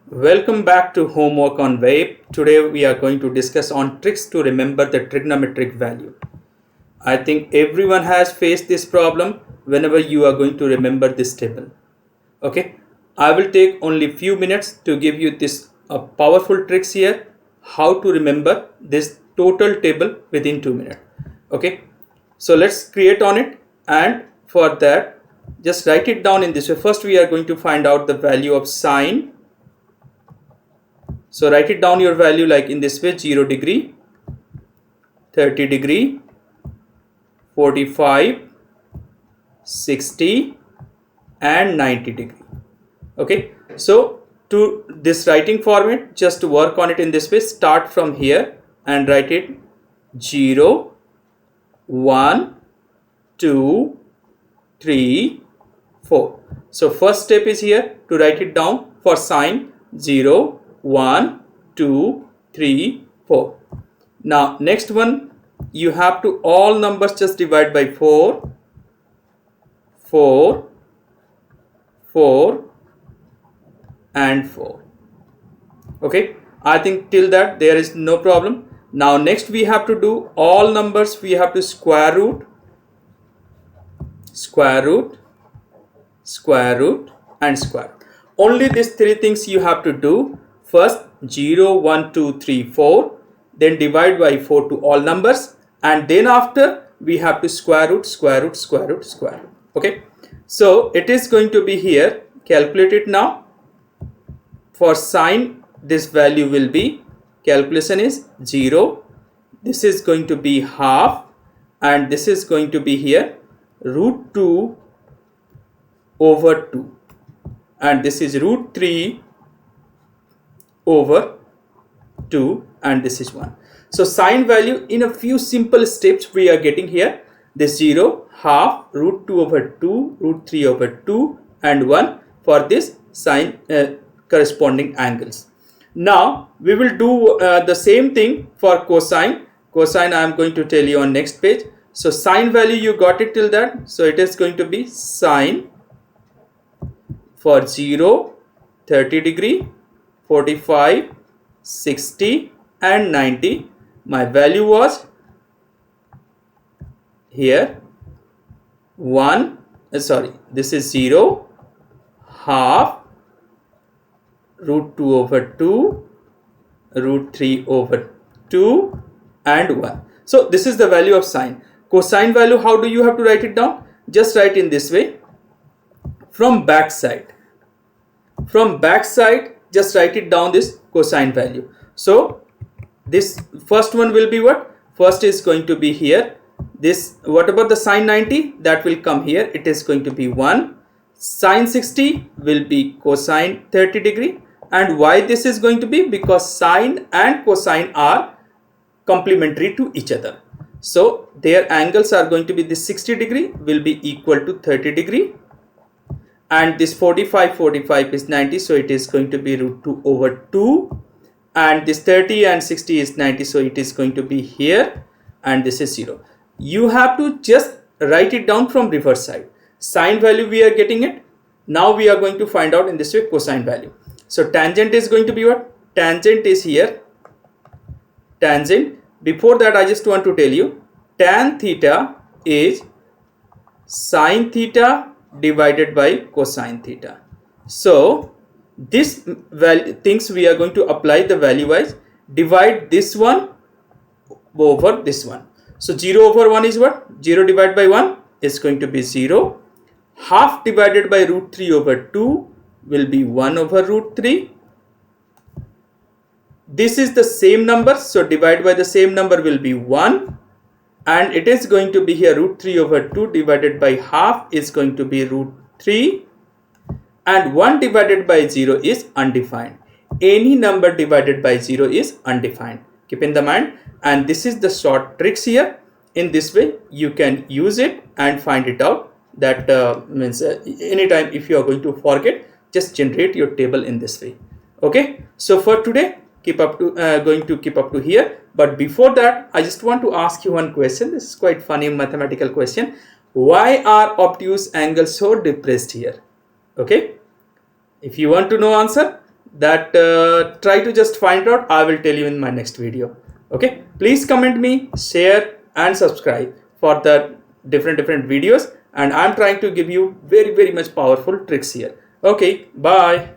Welcome back to Homework on Web. Today we are going to discuss on tricks to remember the trigonometric value. I think everyone has faced this problem whenever you are going to remember this table. Okay, I will take only few minutes to give you this powerful tricks here, how to remember this total table within 2 minutes. Okay, so let's create on it, and for that just write it down in this way. First we are going to find out the value of sine. So write it down your value like in this way: 0 degree, 30 degree, 45, 60 and 90 degree. Okay, so to this writing format, just work on it in this way. Start from here and write it 0, 1, 2, 3, 4. So first step is here to write it down for sine: 0, 1, 2, 3, 4. Now next one, you have to all numbers just divide by 4, 4, 4 and 4. Okay, I think till that there is no problem. Now next we have to do all numbers, we have to square root, square root, square root and square root. Only these three things you have to do. First 0, 1, 2, 3, 4, then divide by 4 to all numbers, and then after we have to square root, square root, square root, square root. Okay, so it is going to be here. Calculate it now. For sine, this value will be, calculation is 0, this is going to be half, and this is going to be here root 2 over 2, and this is root 3 over 2, and this is 1. So sine value in a few simple steps we are getting here. This 0, half, root 2 over 2, root 3 over 2 and 1 for this sine corresponding angles. Now we will do the same thing for cosine. Cosine I am going to tell you on next page. So sine value you got it till that. So it is going to be sine for 0, 30 degree, 45, 60 and 90. My value was here 1, this is 0, half, root 2 over 2, root 3 over 2 and 1. So this is the value of sine. Cosine value, how do you have to write it down? Just write in this way. From back side, just write it down, this cosine value. So this first one will be what? First is going to be here. This, what about the sine 90? That will come here. It is going to be 1. Sine 60 will be cosine 30 degree. And why this is going to be? Because sine and cosine are complementary to each other. So their angles are going to be, this 60 degree will be equal to 30 degree. And this 45 is 90, so it is going to be root 2 over 2, and this 30 and 60 is 90, so it is going to be here, and this is 0. You have to just write it down from reverse side. Sine value we are getting it. Now we are going to find out in this way cosine value. So tangent is going to be what? Tangent is here. Tangent. Before that I just want to tell you, tan theta is sine theta divided by cosine theta. So this things we are going to apply the value wise. Divide this one over this one. So 0 over 1 is what? 0 divided by 1 is going to be 0. Half divided by root 3 over 2 will be 1 over root 3. This is the same number, so divide by the same number will be 1. And it is going to be here root 3 over 2 divided by half is going to be root 3, and 1 divided by 0 is undefined. Any number divided by 0 is undefined. Keep in the mind, and this is the short tricks here. In this way you can use it and find it out. That means anytime if you are going to forget, just generate your table in this way. Okay, so for today keep up to here. But before that, I just want to ask you one question. This is quite funny mathematical question. Why are obtuse angles so depressed here? Okay, if you want to know answer, that try to just find out. I will tell you in my next video. Okay, please comment me, share and subscribe for the different videos, and I'm trying to give you very much powerful tricks here. Okay, bye.